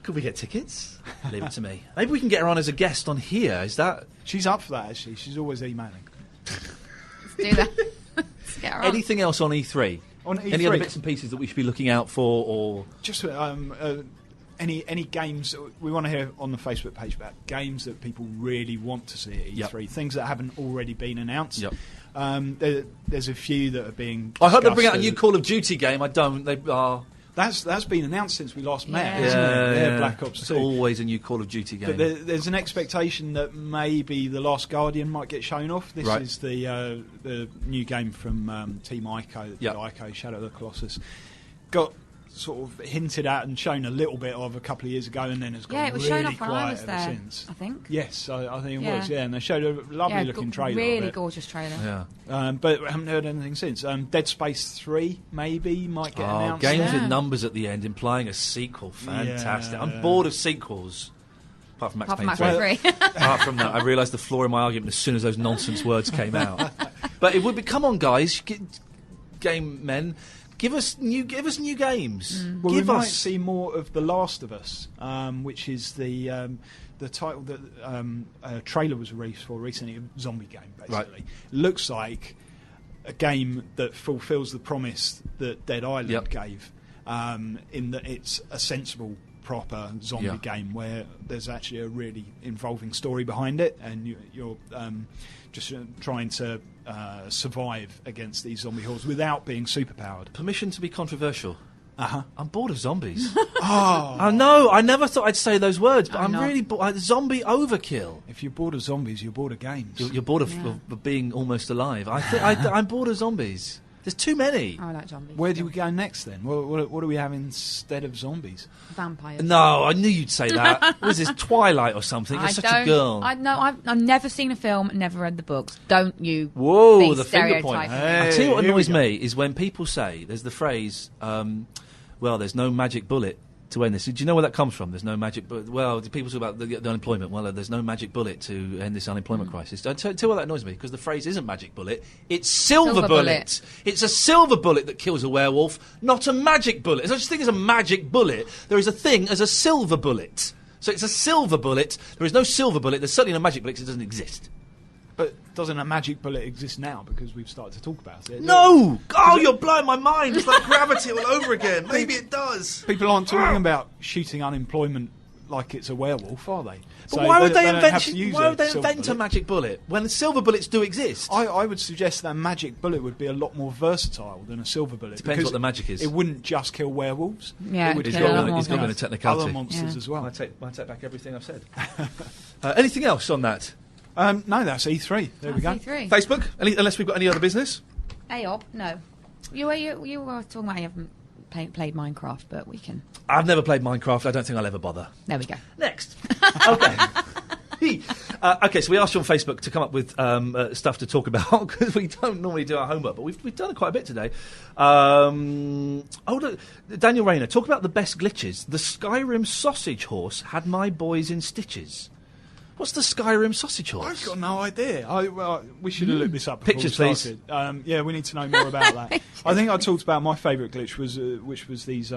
could we get tickets? Leave it to me. Maybe we can get her on as a guest on here. Is that She's up for that, actually. She's always emailing. Let's do that. Let's get her on. anything else on E3? On E3? Any other bits and pieces that we should be looking out for, or Just any games we want to hear on the Facebook page about games that people really want to see at E3, things that haven't already been announced. Yep. There's a few that are being. I hope they bring out a discussed. new Call of Duty game. I don't. They are. That's been announced since we last met, Yeah. isn't it? Yeah, Black Ops It's 2. always a new Call of Duty game. But there's an expectation that maybe The Last Guardian might get shown off. This Right. is the new game from Team Ico, Yep. Ico Shadow of the Colossus. Got sort of hinted at and shown a little bit of a couple of years ago, and then it's gone Yeah, it was really shown off when I quiet was ever there, since. I think. Yes, I think it Yeah. was. Yeah, and they showed a lovely looking trailer. Really of it. gorgeous trailer. yeah. But we haven't heard anything since. Dead Space 3 maybe might get announced. Games Yeah. with numbers at the end implying a sequel. Fantastic. Yeah. I'm bored of sequels. Apart from Max Apart from Payne Max 3. Payne 3. Apart from that, I realised the flaw in my argument as soon as those nonsense words came out. But it would be, come on, guys, game men, give us new games. Well, Give we us. might see more of The Last of Us, which is the title that a trailer was released for recently, a zombie game, basically. Right. Looks like a game that fulfills the promise that Dead Island gave, in that it's a sensible, proper zombie game where there's actually a really involving story behind it, and you're just trying to survive against these zombie hordes without being superpowered. Permission to be controversial. I'm bored of zombies. Oh. I know. I never thought I'd say those words, but I'm not. really bored. Zombie overkill. If you're bored of zombies, you're bored of games. You're bored of being almost alive. I'm bored of zombies. There's too many. I like zombies. Where do we go next then? What do we have instead of zombies? Vampires. No, I knew you'd say that. What is this, Twilight or something? You're such a girl. I've never seen a film, never read the books. Don't you? Whoa, the finger point. stereotype me. Hey. I'll tell you what here we annoys go. me is when people say, there's the phrase, well, there's no magic bullet to end this. Do you know where that comes from? There's no magic bullet. Well, people talk about the unemployment. Well, there's no magic bullet to end this unemployment crisis. I'll tell you what that annoys me, because the phrase isn't magic bullet, it's silver bullet. It's a silver bullet that kills a werewolf, not a magic bullet. There's no such thing as a magic bullet. There is a thing as a silver bullet. So it's a silver bullet. There is no silver bullet. There's certainly no magic bullet because it doesn't exist. But doesn't a magic bullet exist now because we've started to talk about it? No! Oh, you're blowing my mind. It's like gravity all over again. Maybe it does. People aren't talking about shooting unemployment like it's a werewolf, are they? But why would they invent invent a magic bullet when silver bullets do exist? I would suggest that a magic bullet would be a lot more versatile than a silver bullet. Depends because what the magic is. It wouldn't just kill werewolves. Yeah, it would He's Yeah, kill a lot more got a bit of technicality. other monsters Yeah. as well. I take back everything I've said. Anything else on that? No, that's E3. There we go. C3. Facebook? Unless we've got any other business? Ayob, no. You were talking about you haven't played Minecraft, but we can. I've never played Minecraft. I don't think I'll ever bother. There we go. Next. Okay. Okay, so we asked you on Facebook to come up with stuff to talk about because we don't normally do our homework, but we've done quite a bit today. Look, Daniel Rayner, talk about the best glitches. The Skyrim sausage horse had my boys in stitches. What's the Skyrim sausage horse? I've got no idea. We should have looked this up before Pictures, we please. started. Yeah, we need to know more about that. I think I talked about my favourite glitch which was these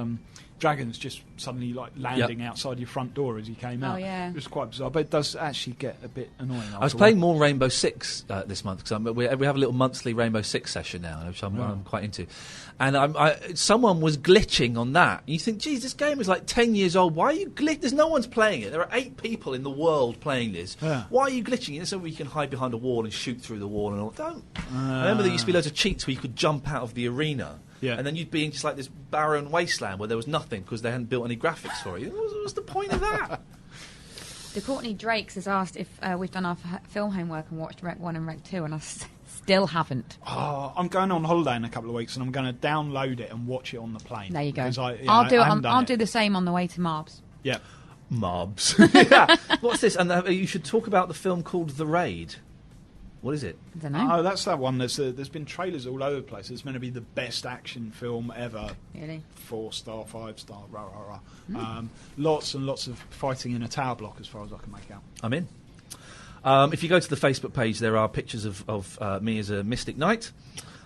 dragons just suddenly like landing outside your front door as you came out. Oh, yeah. It was quite bizarre, but it does actually get a bit annoying. I was playing more Rainbow Six this month because we have a little monthly Rainbow Six session now, which I'm quite into. And someone was glitching on that. And you think, geez, this game is like 10 years old. Why are you glitching? There's no one's playing it. There are 8 people in the world playing this. Yeah. Why are you glitching it? So you can hide behind a wall and shoot through the wall and all. Don't. I remember there used to be loads of cheats where you could jump out of the arena. Yeah. And then you'd be in just like this barren wasteland where there was nothing because they hadn't built any graphics for it. What's the point of that? The Courtney Drakes has asked if we've done our film homework and watched Rec 1 and Rec 2, and I still haven't. Oh, I'm going on holiday in a couple of weeks, and I'm going to download it and watch it on the plane. There you go. because I'll do the same on the way to Marbs. Yeah. Mobs. Yeah. What's this? And you should talk about the film called The Raid. What is it? I don't know. Oh, that's that one. There's been trailers all over the place. It's meant to be the best action film ever. Really? 4-star, 5-star, rah, rah, rah. Lots and lots of fighting in a tower block as far as I can make out. I'm in. If you go to the Facebook page, there are pictures of me as a Mystic Knight.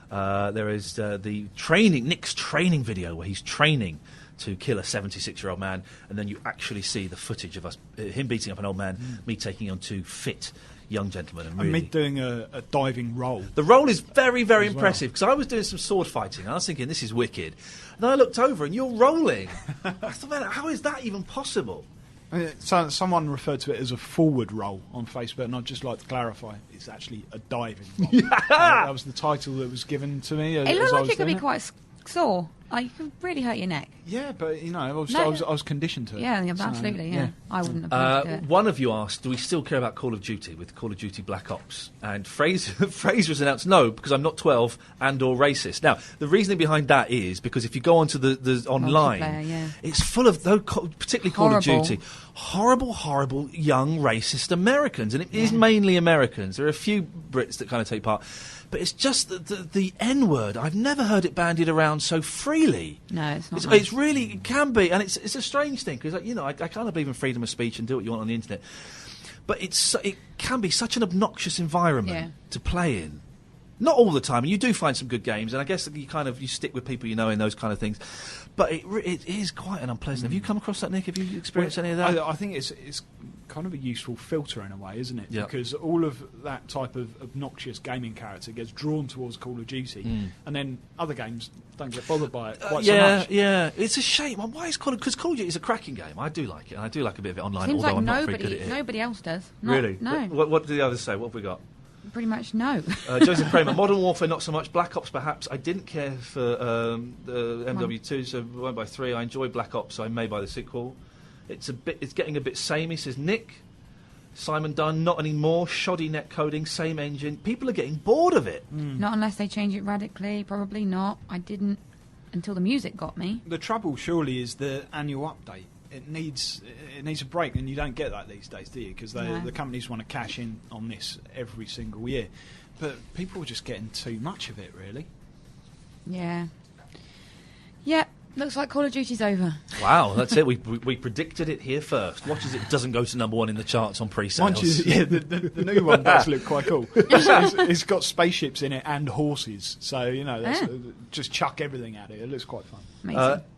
There is the Nick's training video where he's training to kill a 76-year-old man, and then you actually see the footage of him beating up an old man, me taking on 2 fit young gentlemen. And me doing a diving roll. The roll is very, very As well. impressive, because I was doing some sword fighting, and I was thinking, this is wicked. And then I looked over, and you're rolling. I thought, man, how is that even possible? So, someone referred to it as a forward roll on Facebook, and I'd just like to clarify, it's actually a diving roll. That was the title that was given to me. It looked like it could be quite sore. Like, you could really hurt your neck. Yeah, but I No. was conditioned to it. Yeah, So, absolutely, yeah. I wouldn't have been able to do it. One of you asked, do we still care about Call of Duty with Call of Duty Black Ops? And Fraser has announced, no, because I'm not 12 and or racist. Now, the reasoning behind that is because if you go onto the online, Multiplayer, yeah. it's full of, particularly Call of Horrible. Duty, horrible, young, racist Americans. And it is mainly Americans. There are a few Brits that kind of take part. But it's just the N-word. I've never heard it bandied around so freely. No, it's not. It's really, it can be, and it's a strange thing, because I kind of believe in freedom of speech and do what you want on the internet. But it can be such an obnoxious environment to play in. Not all the time, and you do find some good games, and I guess you stick with people you know in those kind of things. But it is quite an unpleasant. Have you come across that, Nick? Have you experienced any of that? I think it's kind of a useful filter in a way, isn't it? Yeah. Because all of that type of obnoxious gaming character gets drawn towards Call of Duty, and then other games don't get bothered by it quite so much. Yeah, it's a shame. Why is because Call of Duty is a cracking game. I do like it, and I do like a bit of it online, Seems although like I'm not very good at it. nobody else does. Really? No. What do the others say? What have we got? pretty much know. Joseph Kramer, Modern Warfare not so much, Black Ops perhaps. I didn't care for the MW2, so I went by 3. I enjoyed Black Ops, so I may buy the sequel. It's getting a bit samey, says Nick. Simon Dunn, not anymore. Shoddy net coding, same engine. People are getting bored of it. Not unless they change it radically. Probably not. I didn't until the music got me. The trouble surely is the annual update. It needs a break, and you don't get that these days, do you? Because the companies want to cash in on this every single year. But people are just getting too much of it, really. Yeah. Yep. Looks like Call of Duty's over. Wow, that's it. We predicted it here first. Watch as it doesn't go to number 1 in the charts on pre-sales. The new one does look quite cool. It's got spaceships in it and horses, so just chuck everything at it. It looks quite fun.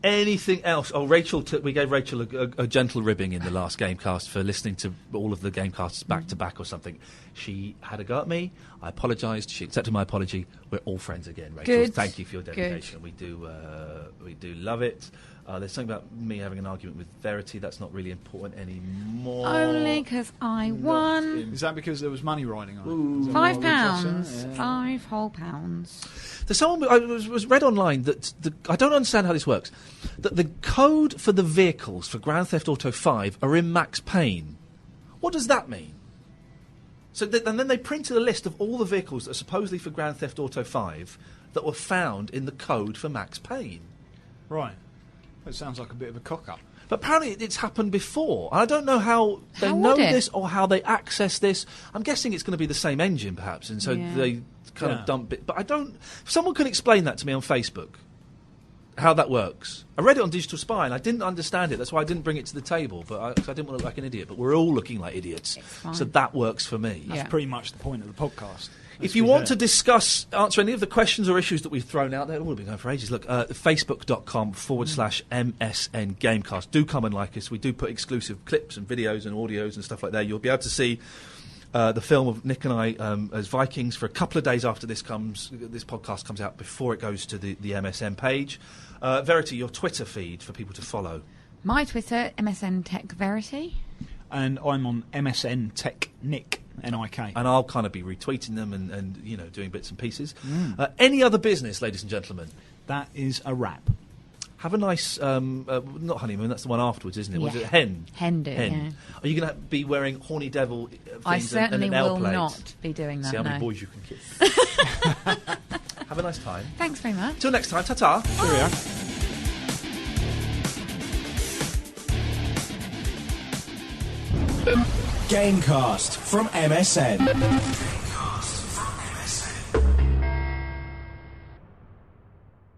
Anything else? Oh, Rachel, we gave Rachel a gentle ribbing in the last Gamecast for listening to all of the Gamecasts back to back or something. She had a go at me. I apologised. She accepted my apology. We're all friends again, Rachel. Good. Thank you for your dedication. We do love it. There's something about me having an argument with Verity. That's not really important anymore. Only because I won. Is that because there was money riding on it? £5. Yeah. £5 whole. There's someone I was read online that I don't understand how this works. That the code for the vehicles for Grand Theft Auto 5 are in Max Payne. What does that mean? So and then they printed a list of all the vehicles that are supposedly for Grand Theft Auto 5 that were found in the code for Max Payne. Right. That sounds like a bit of a cock-up. But apparently it's happened before. I don't know how they know this or how they access this. I'm guessing it's going to be the same engine, perhaps, and so they kind of dump it. But I don't... If someone can explain that to me on Facebook, how that works. I read it on Digital Spy, and I didn't understand it. That's why I didn't bring it to the table, but I didn't want to look like an idiot. But we're all looking like idiots, so that works for me. That's pretty much the point of the podcast. If you want to answer any of the questions or issues that we've thrown out there, we've been going for ages. Look, facebook.com/MSN Gamecast. Do come and like us. We do put exclusive clips and videos and audios and stuff like that. You'll be able to see the film of Nick and I as Vikings for a couple of days after this podcast comes out, before it goes to the MSN page. Verity, your Twitter feed for people to follow. My Twitter, MSN Tech Verity. And I'm on MSN Tech Nick. N-I-K. And I'll kind of be retweeting them and doing bits and pieces. Any other business, ladies and gentlemen? That is a wrap. Have a nice, not honeymoon, that's the one afterwards, isn't it? Was it Hen? Hen. Yeah. Are you going to be wearing horny devil things I certainly and an will L-plate? not be doing that, See how many boys you can kiss. Have a nice time. Thanks very much. Till next time, ta-ta. Cheerio. Gamecast from MSN.